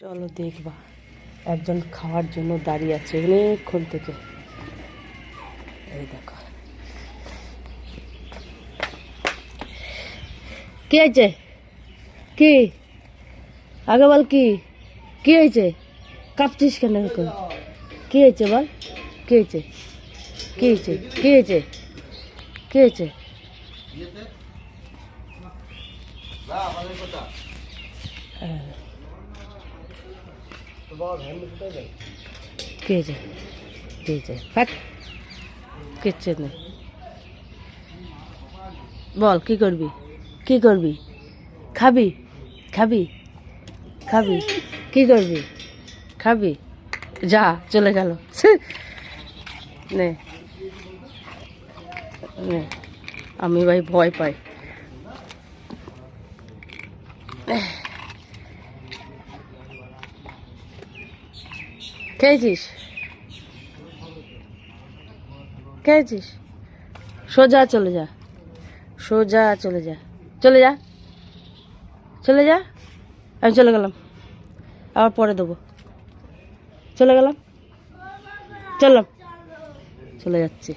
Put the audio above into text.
চলো দেখবা, একজন খাওয়ার জন্য দাঁড়িয়ে আছে অনেকক্ষণ থেকে। এই দেখো কি হয়েছে, কি আগে বল, কি হয়েছে, কাঁপছিস কেন এরকম? কি হয়েছে বল, কি হয়েছে, কি হয়েছে, কি হয়েছে, কি হয়েছে? কি হয়েছে, কি হয়েছে? কিচ্ছু নেই, বল কি করবি, কি করবি? খাবি, খাবি, খাবি, কি করবি? খাবি, যা চলে গেল। নে নে, আমি ভাই ভয় পাই। খেয়েছিস, খেয়েছিস? সোজা চলে যা, সোজা চলে যা, চলে যা, চলে যা। আমি চলে গেলাম, আবার পরে দেবো। চলে গেলাম, চললাম, চলে যাচ্ছি।